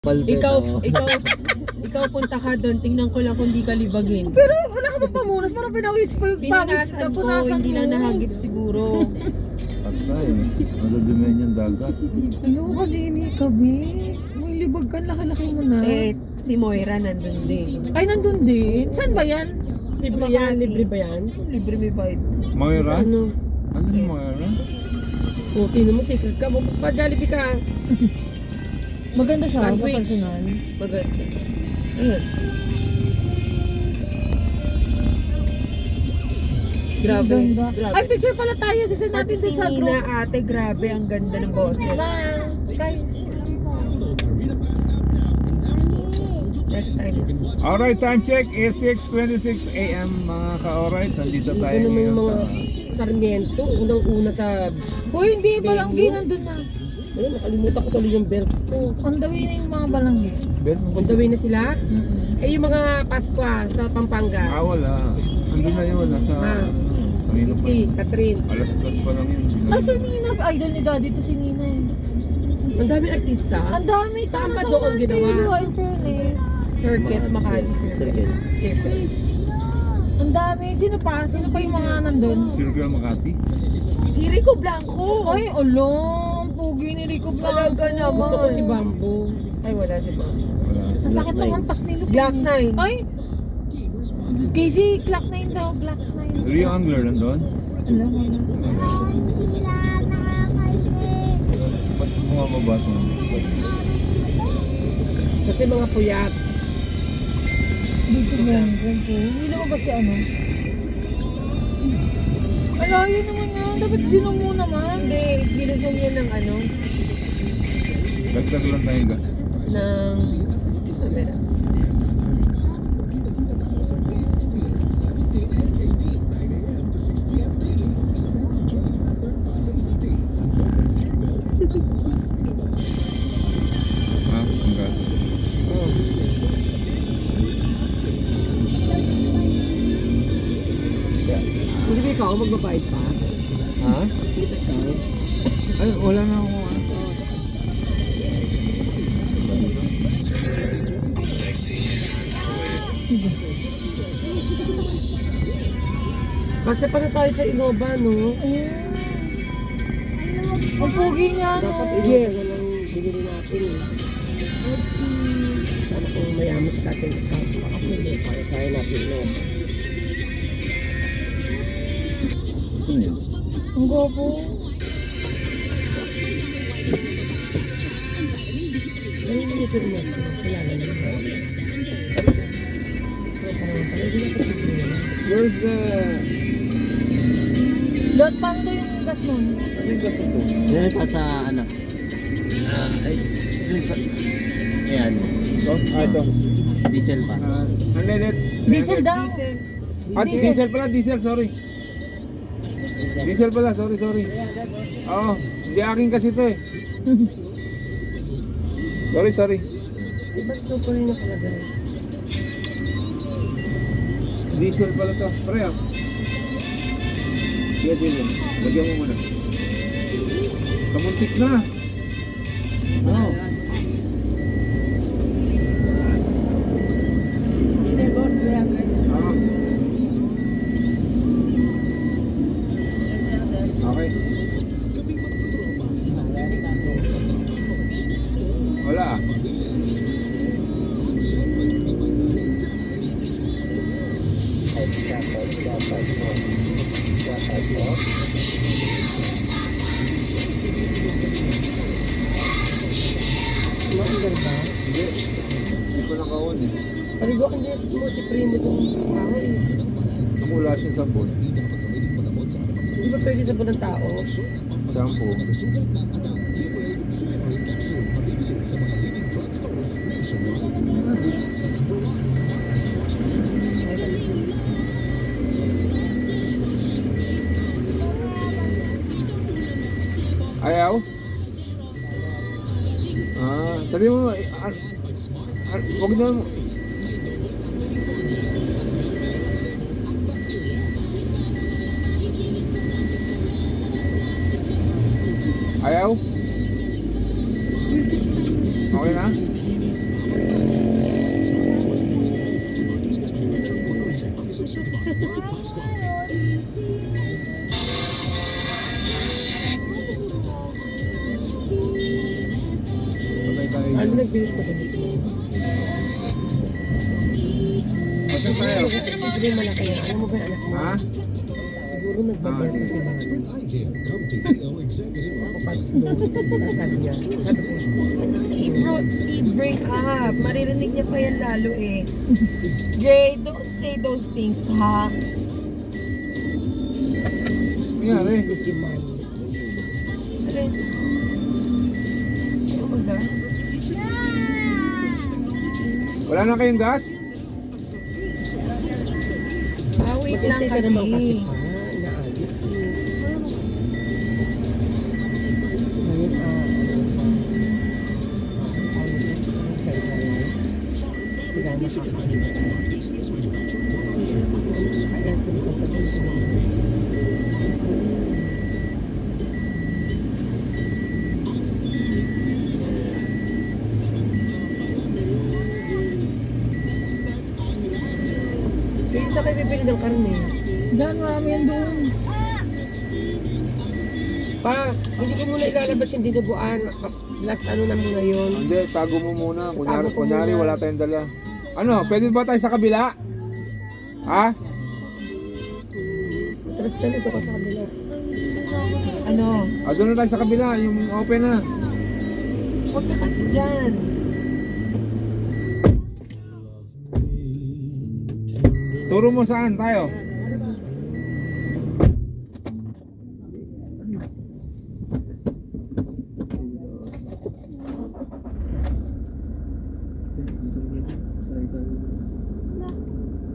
Ikaw punta ka doon, tingnan ko lang kung di ka libagin. Pero wala ka bang pamunas? Parang pinawis pa yung pawis ka. Pinunasan ko, hindi lang nahagip siguro. Patay. Madudumen yung dagat. Ano ka dini kami? May libag ka, laki-laki mo na. Si Moira nandun din. Ay, nandun din? Saan ba yan? Libre yan, libre ba yan? Libre may bayad. Moira? Ano? Ano si Moira? O, tingnan mo, secret ka. Magpa-Jollibee ka. Maganda siya sa Sandwich. personal. Maganda. Ayun. Grabe. Ganda. Grabe. Ay, picture pala tayo. Sisend Pati natin si sa Nina, group. ate, grabe. Ang ganda ng boses. Guys. Next time. Alright, time check is 6:26 AM mga ka-alright. Nandito tayo ngayon sa... Sarmiento, unang-una sa... Uy, hindi. Balanggi nandun na. Ayun, nakalimutan ko tuloy yung belt ko. On the way na yung mga balanggi. Ben, On the way na sila? Eh, yung mga Pasko sa Pampanga. wala. Andun na yun. Nasa... Kanina pa. Si Catherine. Alas 2 pa lang yun. Ah, si Nina. Idol ni Daddy to si Nina eh. Ang daming artista. Ang dami. Saan Tsaka pa nasa doon ginawa? Taylor, in fairness. Circuit, Makati Circuit. Circuit. Ang dami. Sino pa? Sino pa yung mga nandun? Circle Makati. Si Rico Blanco. Ay, olong. Pugi ni Rico Blanco. Talaga naman. Gusto ko si Bamboo. Ay, wala si Bamboo. Wala. Nasakit ng hampas ni Luke. Glock 9. Ay! Casey, Glock 9 daw. Glock 9. Rio Angler nandun? Alam mo na. Ba't bumababa ito? Kasi mga puyat. Dito ba yan? Hindi naman ba si ano? Alayo naman yan. Dapat sinong mo naman. Hindi, ginusong yan ng ano? Dagdag lang tayong gas. Ng... Camera. Ang gas. Hindi ba ikaw magbabayad pa? Ha? Hindi ba ikaw? Ay, wala na ako. Kasi pa na tayo sa Innova, no? Ang pugi niya, no? Dapat yes. Na lang binili natin, eh. Sana kung mayaman sa ating account, makapili para tayo natin Innova. Saan yun? Ang gopo. Ano yung dito rin natin? Kilala naman. Where's the... Lot, paano daw yung gas nun? Kasi yung gas ito? Yan pa sa ano. Ay, dun sa... Ayan. Ito? Ito. Diesel pa. Ang lelet. Diesel daw. Diesel pala, diesel, sorry. Diesel pala, sorry. Oo, hindi akin kasi ito eh. Sorry. Iba't super rin nakalagay. Diesel pala to. Pre, ah. Sige. Lagyan mo muna. Kamuntik na. Oo. Okay. Wala ah. Maandar ba? Hindi ko nakaon eh. Paligo ang yes mo si Primo itong kahoy. Namula siya sa phone. Hindi ba pwede sa ng tao? Shampoo. Ayaw? Sabi mo, huwag na mo. Ayaw? Okay na? Patay tayo Ano dyan. nagbilis na ganito? Patay tayo. Siguro malaki na. Alam mo ba yung anak mo? Ha? Siguro nagbabayad na si Mami. Kapag doon, sabi niya. Sabi ko, Bro, i-break up. Maririnig niya pa yan lalo eh. Jay, don't say those things, ha? Nangyari. this is your mind. Alin? Oh my gosh. Wala na kayong gas? Ah, wait lang Maghintay ka naman kasi kasi. pa. Inaayos eh. Ngayon, sila nakakain. Kaya ko Yung isa kayo bibili ng karne. Dan, marami yan doon. Pa, hindi ko muna ilalabas yung dinuguan. Last ano na muna yun. Hindi, tago mo muna. Tago ko Kunyari muna. wala tayong dala. Ano, pwede ba tayo sa kabila? Ha? Matras ka nito ka sa kabila. Ano? Doon na tayo sa kabila, yung open na. Huwag ka kasi dyan. Turo mo saan tayo?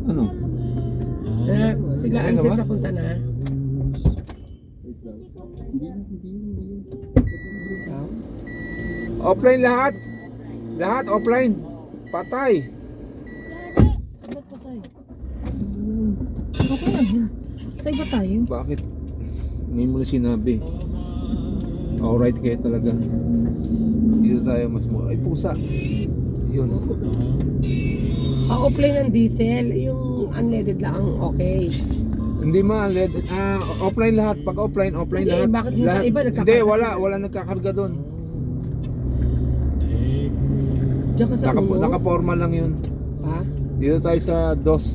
Ano? Sila Ano Anses ba? napunta na. Offline lahat. Lahat offline. Patay. Ba't pa tayo? Okay lang yun. Saan ba tayo? Bakit? Hindi mo na sinabi. Alright kayo talaga. Dito tayo mas mura. Ay pusa. Yun. Offline ng diesel, yung unleaded lang okay. Hindi ma, offline lahat. Pag offline Hindi, lahat. bakit yung sa Lahat. iba nagkakarga Hindi, sila? wala nagkakarga doon. Diyan ka sa ulo. Naka-formal lang yun. Ha? Dito tayo sa DOS.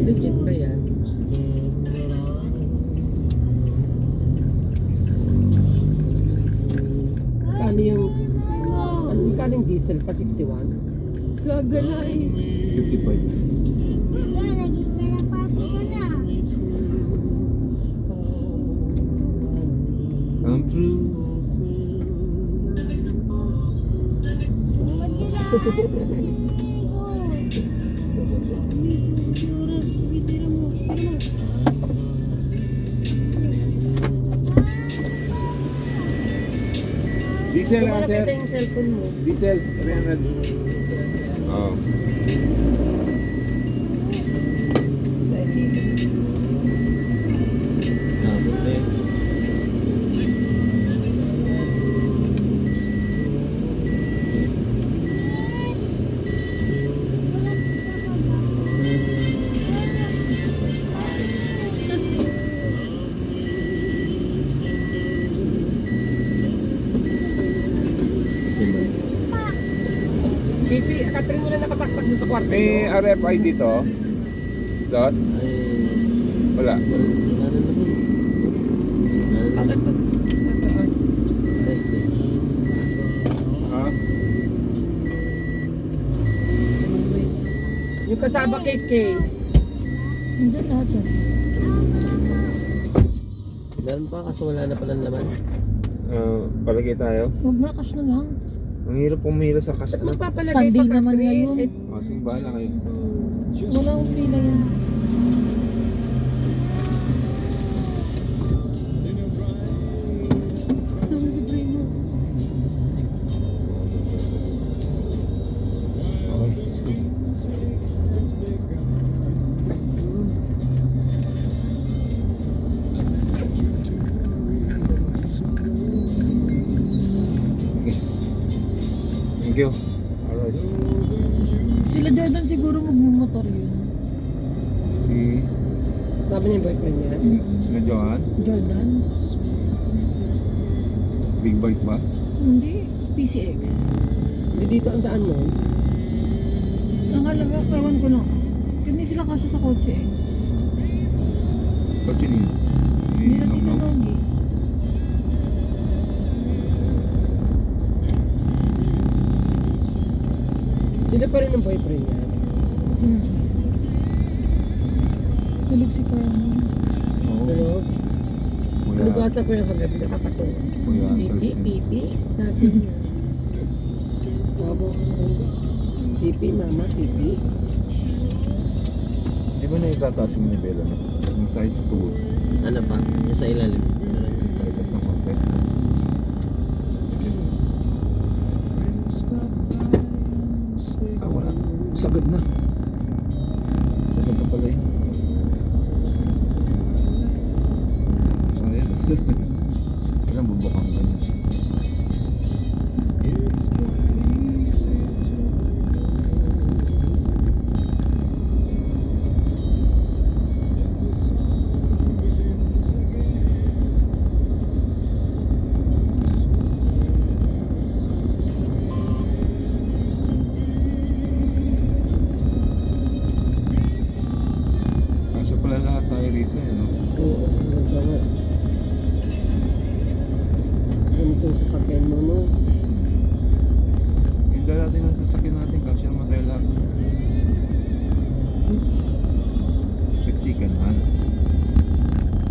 Legit ba yan? Kano yung diesel pa 61? Gagalay. 55. Come through. Diesel So, na malapit sir. na yung cellphone mo. Diesel 300. Oh. Sa lilim. Kasi Catherine mo na nakasaksak doon sa kwarto. May RFID to? Dot? Wala. Bakit pag Ha? Yung kasama kay Kay. Hindi lahat yan. Meron pa kaso wala na palang laman. Palagay tayo. Huwag na, cash na lang. Ang hirap pumila sa kas. At magpapalagay Sunday pa naman Catherine. ngayon. Eh, Sige, bahala kayo. Wala akong pila yan. Okay, let's go. Okay. Thank you. Alright. Sila Jordan siguro magmumotor yun. Sabi niya yung boyfriend niya. Sina Johan? Jordan? Big bike ba? Hindi. PCX. Hindi dito ang daan mo. Ang halaga, kawan ko lang. Hindi sila kasya sa kotse eh. Kotse niyo? Hindi na Nong-nong? tinanong eh. Sila pa rin ang boyfriend niya. Hmm. Tulog si Carmen. Oo. Ano? Kuya, Nabasa ko yung kagabi, nakakatuwa. Kuya Pipi, Andres yun. pipi, sabi niya. Tawag ko sa kanya. Pipi, mama, pipi. Di ba naitataas yung nivela na? Yung side sa tuhod. Ano pa? Yung sa ilalim. Palitas ng konti. Ah, wala. Sagad na. Sagad na pala yun. Sayang. Kailan bubukang ganyan. Kasi pala lahat tayo rito eh, no? Oo, ganda nga. Ganito yung sasakyan mo, no? Yung dala natin ang sasakyan natin, kasi naman tayo lahat. Siksikan na.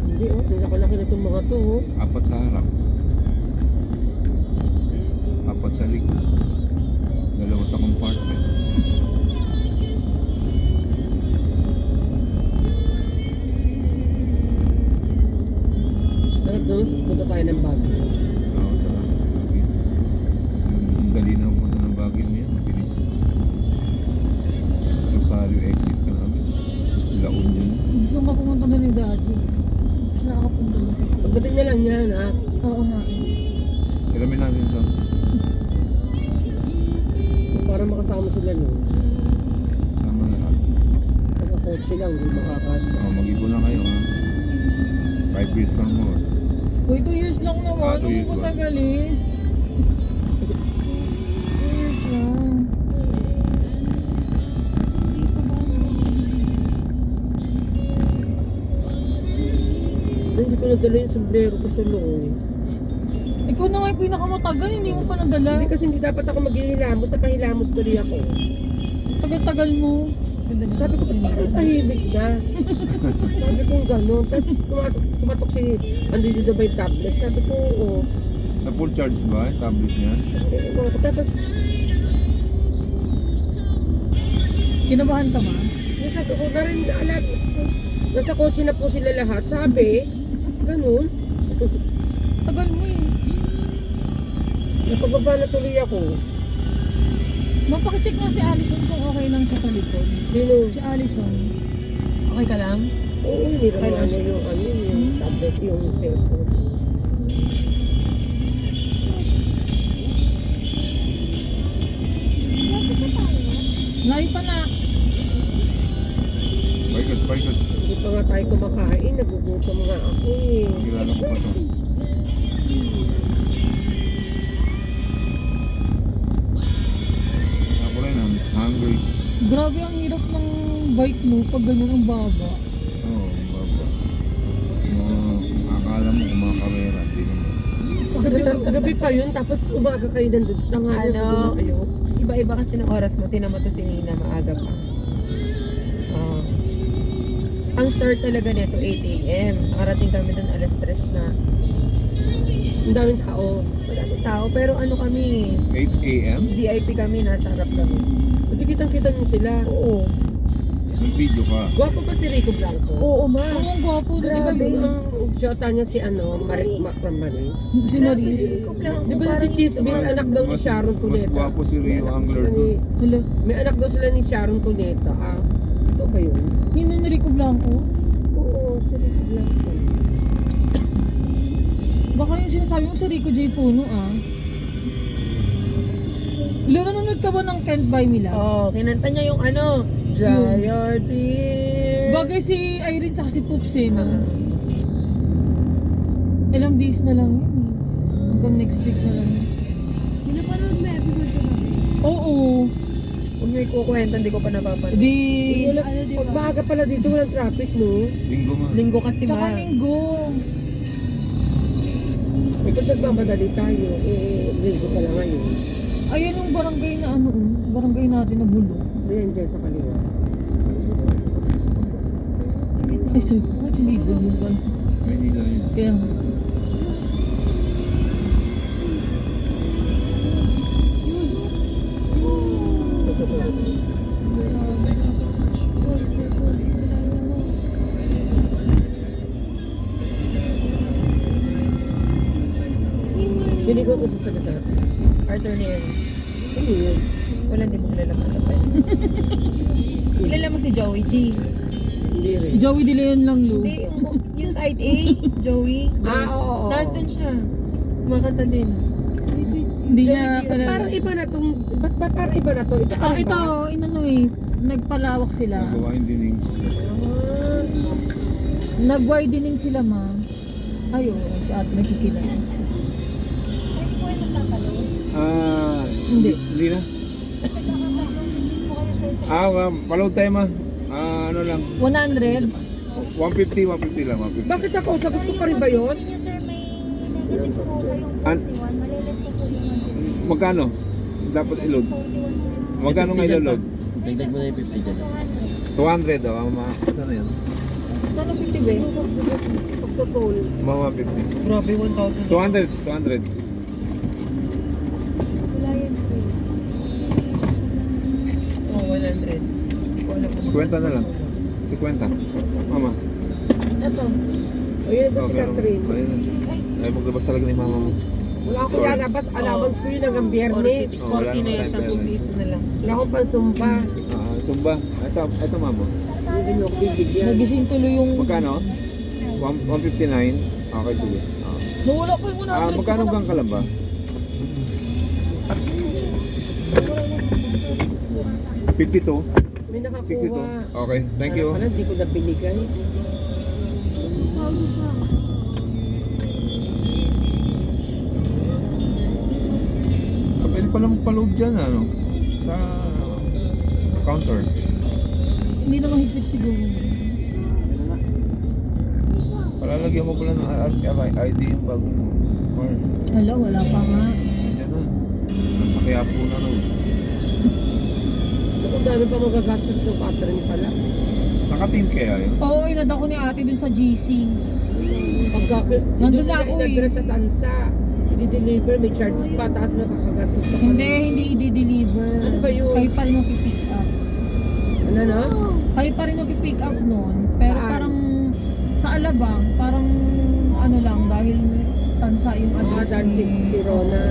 Hindi, oh. Ang laki-laki na itong mga to, oh. Apat sa harap. Apat sa likod. Dalawa sa compartment. Sarap doon, punta tayo ng Baguio. Oo, tara. Ang dali na pumunta ng Baguio mo yan. Mabilis. Rosario exit ka na agad. Laon yun. Gusto nga pumunta doon ni Daddy. Kasi nakakapunta na siya. Pagdating niya lang yan, ha? Oo nga eh. Iramin natin ito. Para makasama sila, no? Sama lahat. Pagka-kotse lang, hindi makakasa. Oo, mag-ibon na kayo ha. 5 years lang more. Uy, 2 years lang naman. 2 years Ano ba? ba tagal eh? 2 years lang. Hindi ko nadala yung sombrero ko tuloy. Ikaw na nga yung pinakamatagal, hindi mo pa nadala. Hindi kasi hindi dapat ako maghihilamos, sa pahilamos tuloy ako. Tagal-tagal mo. Ganda na. Sabi ko, parang tahimik na. Sabi ko gano'n. Tapos tumatok si Andy dito ba yung tablet. Sabi ko, oo. Na full charge ba yung tablet niya? Tapos, Kinabahan ka ma? sabi ko, na rin, alam, nasa kotse na po sila lahat. Sabi, gano'n. Tagal mo eh. Napababa na tuloy ako. Mapakicheck nga si Allison kung okay lang siya sa likod. Sino? Si Allison. Okay ka lang? Oo, nirama Kailan na siya? yung, ano, yung tablet, yung cellphone. Layo pa na. Bikers. Hindi pa nga tayo kumakain, nagugutom nga ako eh. Kilala ko pa to. Ako rin, I'm hungry. Grabe ang hirap ng bike mo pag ganyan ang baba. Oo, baba. Akala mo kung mga kamera, hindi naman. Gabi pa yun, tapos umaga kayo nandun. Tanghali Ano? na kayo. Iba-iba kasi ng oras mo. Tinan mo to si Nina, maaga pa. Oo. Ang start talaga nito 8 a.m. Nakarating kami doon alas 3 na. Ang daming tao. Maraming tao. Pero ano kami, 8 a.m.? VIP kami, nasa harap kami. Hindi kitang-kita niyo sila. Oo. Nag-video ka. Gwapo pa si Rico Blanco. Oo, ma. Oo, ang gwapo. Di ba Grabe. yung shota niya si ano, Si Marik Maris. from Maris? Si Grabe, Maris. si Rico Blanco, Di ba parang nagchichismis, ito, anak daw ni Sharon Mas Cuneta? gwapo si Rio Angler doon. Hala. May anak daw sila ni Sharon Cuneta. Ah, ito ba yun? Yun ang Rico Blanco. Oo, si Rico Blanco. Baka yung sinasabi mo si Rico J. Puno ah. Ilo, nanonood ka ba ng Can't Buy Me Love? Oo, kinanta niya yung ano, Dry Your Tears. Bagay si Irene tsaka si Poops eh, no? Ilang days na lang yun eh. Hanggang next week na lang. Pinapanood mo episode ko na. Oo. Kung may kukwenta, hindi ko pa napapanood. Di... Wala, Ano, di ba? pag maaga pala dito, walang traffic, no? Linggo nga. Linggo kasi Tsaka ma. linggo. Eh, kung nagmamadali tayo, linggo pala ngayon. Ayan yung barangay na ano, barangay natin na Bulo. Ayan dyan sa kaliwa. Ay, sabi ko, ba't hindi Bulo ba? Maynila yun. Kaya, Sino ko sa salita? Arthur Nero. Sino yun? Wala, hindi mo kilala pa tapay. Kilala mo si Joey G. Hindi rin. Joey De Leon lang, Lu. Hindi, yung side A, Joey. Oo. Nandun siya. Kumakanta din. Hindi niya Parang kalala. iba na tong, ba't ba parang iba na to? Ito, Ah, ito, inano eh, nagpalawak sila. Nagawa yung dining. Nag-widening sila, ma. Ayun, si ate nakikilala. Hindi na. Paload tayo ma. Ano lang. 100? 150 lang. 150. Bakit ako? Sagot ko pa rin ba yun? Yes, sir, may negative po kayong An- 41. Malilis ko po yung Magkano? Dapat i-load. 41. Magkano nga i-load? Dagdag mo na yung 50 dyan. 200 oh. Saan na yan? Ano 50 ba? Pagpapol. Mga 150. Grabe, 1,000. 200. Wala yan po. Oh, 100. Wala po. 50 na lang. 50. Mama. Ito. Ayun ito si Okay. Catherine. Ayun. Ay, maglabas talaga ni mama mo. Wala akong lalabas. Allowance ko yun hanggang biyernes. 40 Oh, wala 40 na yan, naman 10 piso na lang. Wala akong pansumpa. Sumba. Ito mama. Hindi nyo ako bibigyan. Nagising tuloy yung... Magkano? 159. Okay, sige. Nawala ko yung 100. Magkano kang kalamba? $52. May nakakuha. 62. Okay, thank you. Pala, hindi ko na binigay. Pwede pala magpa-load dyan, ano? Sa counter. Hindi na mahigpit siguro. Palalagyan mo pala ng ID yung bagong car. Hala, wala pa nga. Diyan na. Nasa Quiapo na rin. Kung dami pa magagastos ng Catherine pala. Naka-team kaya yun? Oo, inad ako ni ate dun sa GC. Pagka, Nandun na ako eh. in-address sa tansa. I-deliver, may charge pa, tapos nakakagastos ka pa. Hindi i-deliver. Ano ba yun? Kayo pa rin mag-pick up. Ano na? Kayo pa rin mag-pick up nun. Pero Saan? parang sa Alabang, parang ano lang, dahil tansa yung Mga address dancing si Rona.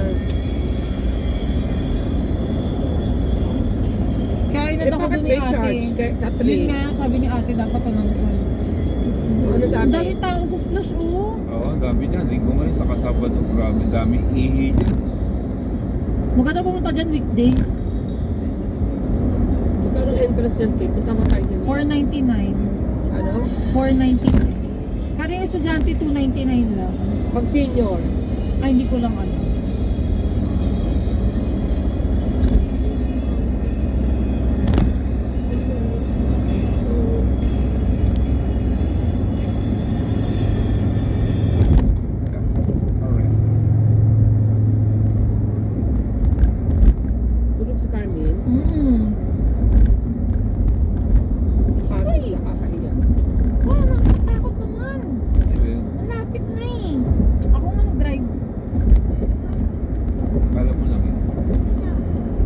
Kaya inad ako bakit dun ni may ate. charge kay Yun Catherine? nga, sabi ni ate, dapat walang charge. Ano Ang sabi? dami tao sa splash, oh. Oo, ang dami dyan. Linggo ngayon sa Sabado. Grabe, dami ihi dyan. Maganda pumunta dyan weekdays. Magkano ang entrance dyan, Kate? Punta ka tayo dyan. 499. Ano? 499. Kada yung estudyante, 299 lang. Pag senior. Ay, hindi ko lang ano. Alright. Tulog si Carmen. Pagod, nakakahiya. Wow, nakakatakot naman. Ano yun? Malapit na eh. Ako nga mag-drive. Kala mo lang yun.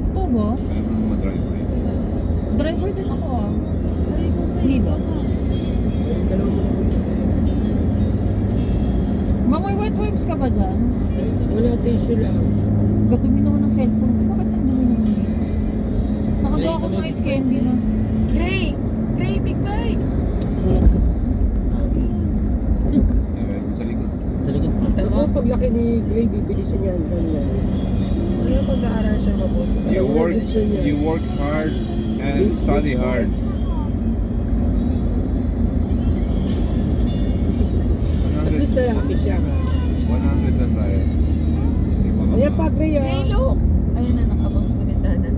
Ito ba? Kala mo naman driver yun. Driver din ako ah. Hindi ba? Dalawang mo na. Ma'am, may white wipes ka ba dyan? Wala tissue lang. Gatumi naman ng cellphone ko. Bakit ang dumi naman yun? Nakagawa ko ng ice candy na. Gray! Gray, big bite! Sa likod. Sa likod pa. Ako, paglaki ni Gray, bibilisan niya ang ganyan. Ano yung pag-aaral siya mabuti? You work hard and study hard. lalaki siya ha. 100 lang tayo. Kasi mga... Ayan pa, Gray ah. Hey, look! Ayan na, nakabang sa bintana.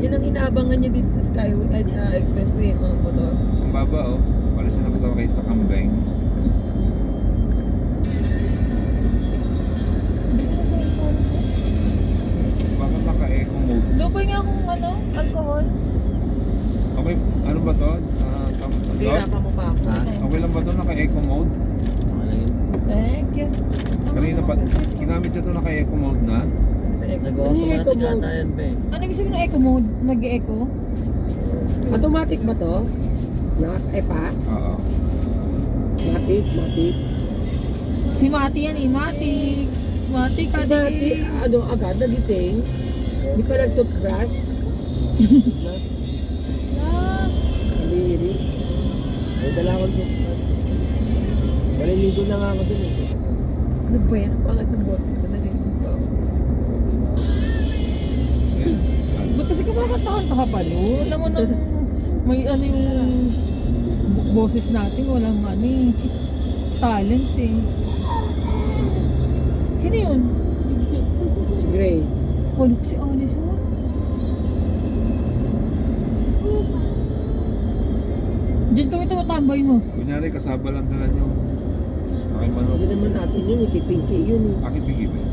Yan ang inaabangan niya dito sa Skyway, ay sa expressway, mga motor. Ang baba oh. Para siya nakasama kayo sa kambeng. Bakit naka-eco mode? Lupay nga akong alcohol. Okay, ano ba to? Tama to? Hirapan mo pa ako. Ha? Okay lang ba to naka-eco mode? Okay lang yun. Thank you. Kanina pa, ginamit niya to naka-eco mode na? Nag-automatic ata yan, be. Ano ibig sabihin ng echo mode? Nag-echo? Automatic ba to? Pa? Oo. Matic. Si Mati yan eh, Mati. Mati ka Matic, ano, agad nagising. Di pa nag-toothbrush. Kaliri. May dala akong toothbrush. Maliligo na nga ako dun eh. Ano ba yan? Ang pangat ng boses ko na rin. Ayan. Ba't kasi kumakantahan ka pa, Lo? Alam mo nang may ano yung boses natin, walang ano eh, talent eh. Sino yun? Si Gray. Kulit si Alice mo? Diyan kami tumatambay mo. Kunyari, kasaba lang dala nyo. Aking manok. Hindi naman natin yun eh. Kay Pinky yun eh. Aking bigib eh.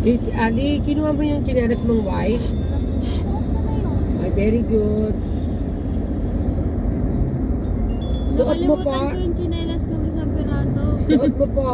Okay, si Ali, kinuha mo yung chineres mong white? Ay, very good. Suot mo po. Nakalimutan ko yung chinelas ng isang piraso. Suot mo po.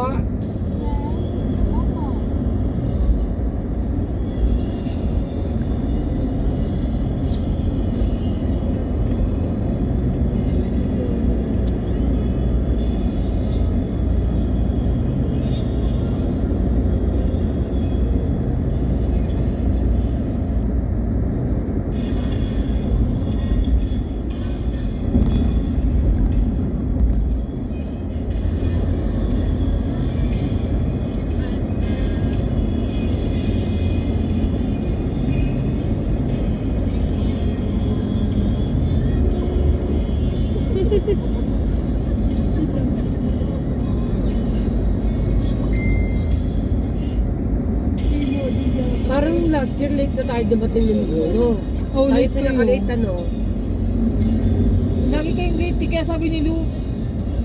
Parang last year late na tayo dumating ng Bruno. Oh, Tayo late kayo. pinaka-late ano. Lagi kayong late, kaya sabi ni Lu,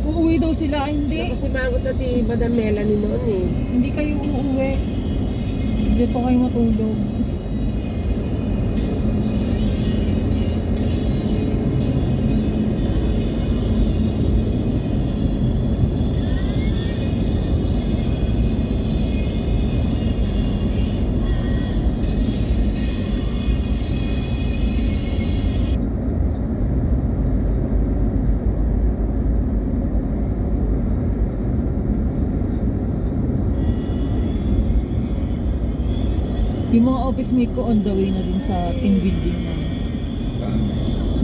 uuwi daw sila. Hindi. Kasi magot na si Madam Melanie noon eh. Hindi kayo uuwi. Hindi pa kayo matulog. Yung mga office mate ko on the way na din sa team building na.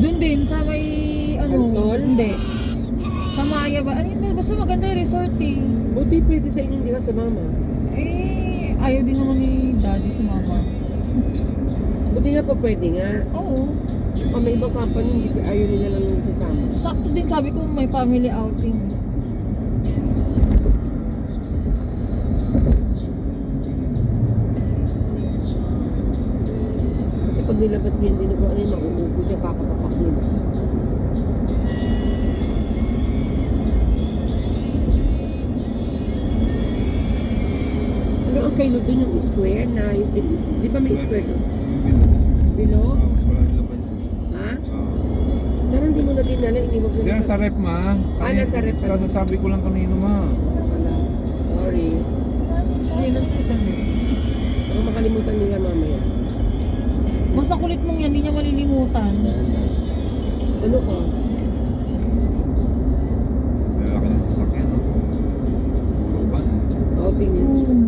Doon din sa may ano, Consol? hindi. Kamaya ba? Ano yun? Basta maganda yung resort eh. Buti pwede sa inyo hindi ka sumama. Eh, ayaw din naman ni daddy sumama. Buti nga pa pwede nga. Oo. May ibang company, hindi ayaw nila lang sasama. Sakto din sabi ko may family outing. Kasi pag nilabas mo yung dinugo, ano yung mauubos yung kakakapak nila. Ano ang kailo dun yung square na, yung, di ba may square doon? Bilog? Mas maraming laman yun. Ha? Oo. Sana hindi mo na dinala, iniwag mo Hindi, na nasa rep ma. nasa rep. Kasasabi ko lang kanino ma. Wala. Sorry. Ayun ang kita mo. Baka makalimutan nila mamaya. Basta kulit mong yan, hindi niya malilimutan. Ano ko? Lalaki na sasakyan no. Urban. Outing yun.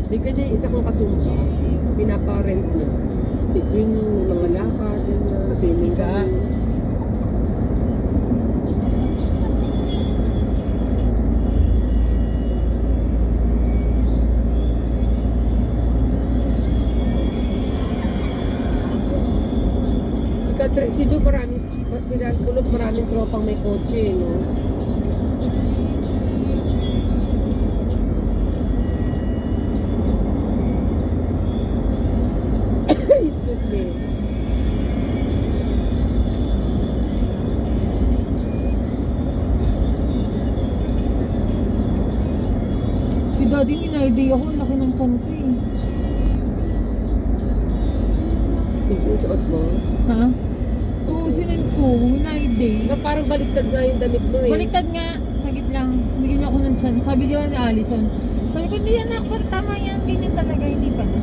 May kanya isa kong kasumpa. Pinaparent niya. Yung mga lakad, yung swimming ka. tayong tropang may kotse, no? Excuse me. Si daddy minayday ako, ang laki ng chan ko eh. Yung suot mo. Ha? Oo, sinend ko, minayday. Na parang baliktad nga yung damit mo eh. Baliktad nga, sagit lang. Bigyan niya ako ng chan. Sabi niya ni Allison, sabi ko, hindi yan anak, tama yan, ganyan talaga, hindi pala.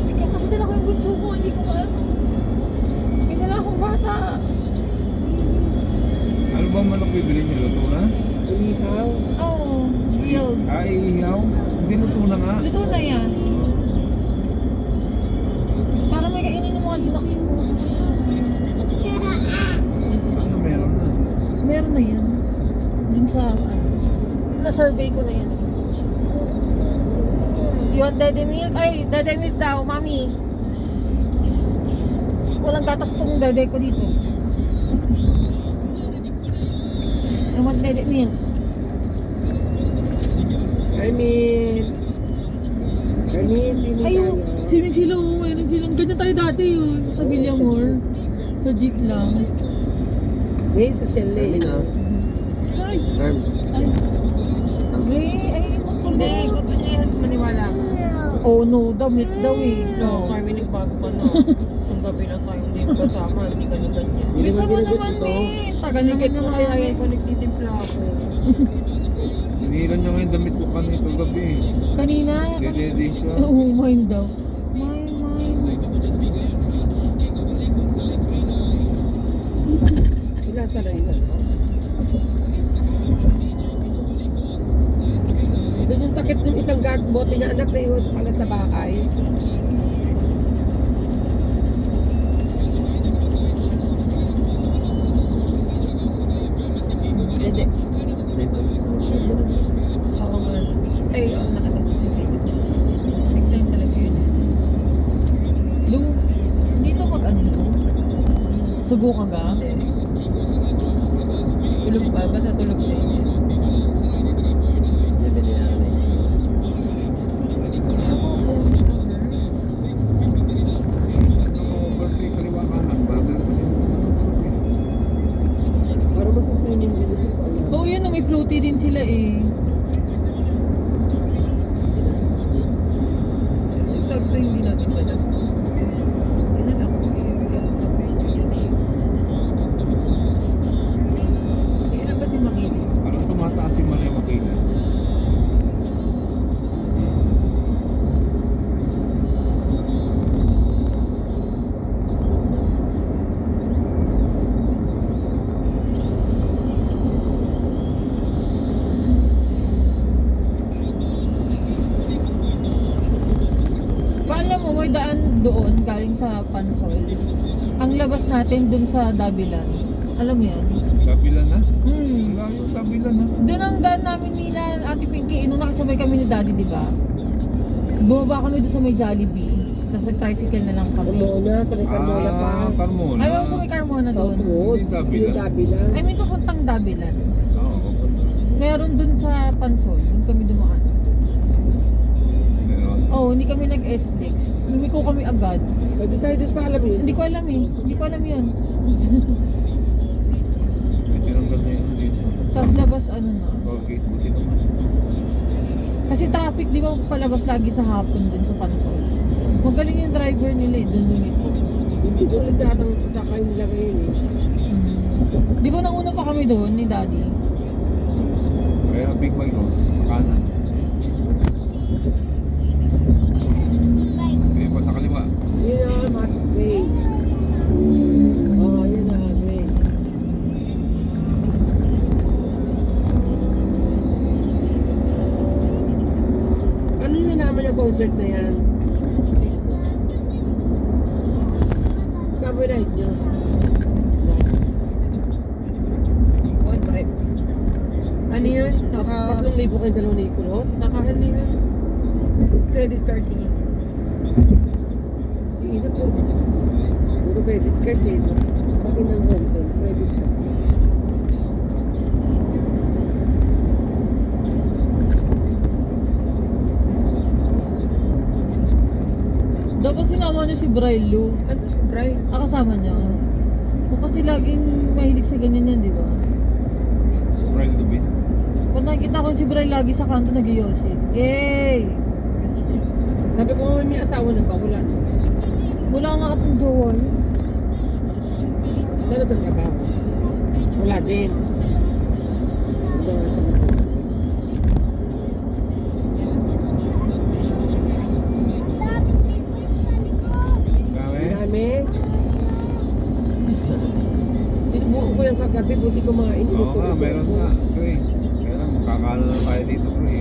Ikaw kasi dala ko yung bunso ko, hindi ko alam. Pinala akong bata. Ano ba manok bibili niyo? Luto na? Ulihaw. Oo, grilled. Ay, ihaw? Hindi luto na nga. Luto na yan. Para may kainin ng mga junaks ko. Sana meron na. Meron na yan. Dun sa, na-survey ko na yan. Yun, dede milk. Ay, dede milk daw, mami. Walang gatas tong dede ko dito. I want dede milk. Carmen, sino Ayun, tayo? swimming sila, oh, mayroon silang. Ganyan tayo dati yun. Sa Villamor. Sa jeep lang. Ngayon sa Shelley. Ay, Nerves. ay. Ay, Hindi, gusto niya yan. Maniwala ka. oh no, damit daw eh. No, kami nagbago pa no. Isang gabi lang tayong hindi kasama, hindi ganyan-ganyan. Bisa mo Hindi naman, ito. eh. Tagal naman Kahit na mo kaya yan pa nagtitimpla ako. Hinihilan niya ngayon damit ko kanito gabi. Kanina. Dede siya. Oo, mine daw. Mine. Nasa na yun. Doon yung takip ng isang guard bote na anak na iwas pala sa bahay. Hindi. Ako nga. Ay, oo, nakatasok siya sa'yo. Big time talaga yun. Lu, dito pag ano to? Sugo ka ga? Hindi. Tulog ba? Basta tulog na yun. Nadali na ako. Ako, phone ka na. Ano mo birthday kaliwa kanan? Bagal kasi. Para masuswimming din ito sa ulan. Oo, yun, may floaty din sila eh. Sabi sa'yo, hindi natin alam. Yun na lang. Kaya lang ba si Makis? Parang tumataas yung mali makina. Paalam mo, may daan doon, galing sa Pansol. Ang labas natin dun sa Dabilan. Alam mo yan? Dabilan na? Hmm. Wala yung dabilan na. Doon ang daan namin nila, Ate Pinky, nung nakasabay kami ni Daddy, di ba? Bumaba kami doon sa may Jollibee. Tapos nag-tricycle na lang kami. Carmona, sa may Carmona pa. Carmona. Ayaw sa may Carmona doon. Southwoods, Hindi Davila. yung Davila. I mean, papuntang Dabilan. Oo, Meron doon sa Pansol. Doon kami dumaan. meron. Oh, hindi kami nag-SLEX. Lumiko kami agad. Pwede tayo din pa alam yun. Hindi ko alam eh. Hindi ko alam yun. May tinanggal na yun dito. Tapos labas ano na. Okay, buti naman. Kasi traffic, di ba palabas lagi sa hapon dun sa Pansol. Magaling yung driver nila eh. Doon lumiko. Hindi ko ulit datang sakay nila ngayon eh. Di ba nauna pa kami doon ni Daddy? Kaya big bike ko, sa kanan. Kaya pa sa kaliwa. Yun na, Matway. Oo, yun na, Matway. Ano yun naman yung concert na yan? Copyright nyo. 1.5. Ano yun? 3,000 kayo dalawa na ikulot? Nakahali yun. Credit card niya. Si Ina po. Puro credit card eh. Pati ng Hong Kong, credit card. si Brylo. Ano si Brian? Kasama niya. O kasi laging mahilig sa ganyan yan, di ba? Right to be. Pag nakikita ko si Brylo lagi sa kanto nag-yosi. Yay! Ganun siya. Sabi ko nga may asawa na ba? Wala. Wala nga katong jowa yun. Saan ito trabaho? Wala din. Wala nga siya. Kami? Dami. Sinubukan ko yung kagabi, buti kumain. Oo nga, meron nga. Pre. Kaya lang, makakano na tayo dito, pre.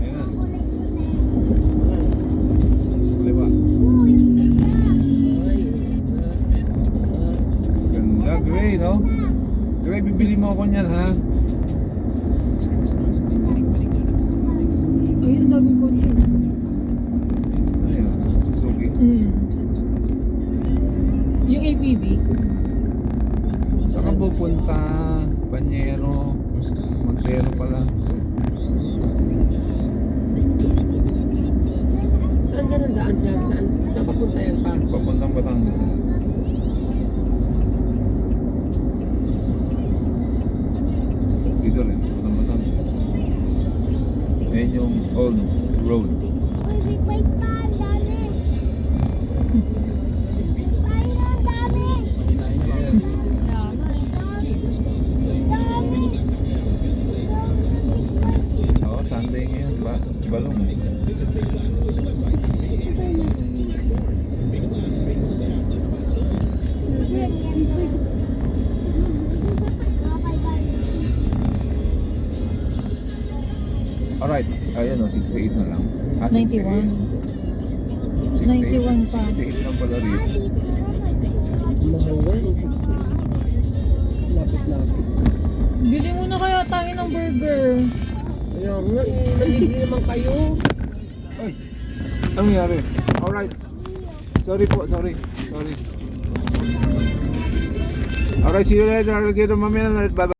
Ayan na. Diba? Ganda, Gray, no? Gray, bibili mo ako niyan, ha? Ayun, daming kotse. Ayun, Suzuki. Yung APV. Saan ka pupunta? Banyero, Montero pala. Saan ka nandaan dyan? Saan? Saan papunta yan pa? Papuntang Batangas. Dito rin, papuntang Batangas. Ayan yung old road. Ayan. Oo, Sunday ngayon. Balong. Alright, ayun o, 68 na lang. 91. 91 pa. 68 lang pala rin. Mahal nga yung 60. Lapit-lapit. Bili muna kaya tayo ng burger. Kaya nga eh, nalibili naman kayo. Ay! Anong nangyari? Alright. Sorry po, sorry. Alright, see you later. I'll get mamaya. Bye-bye.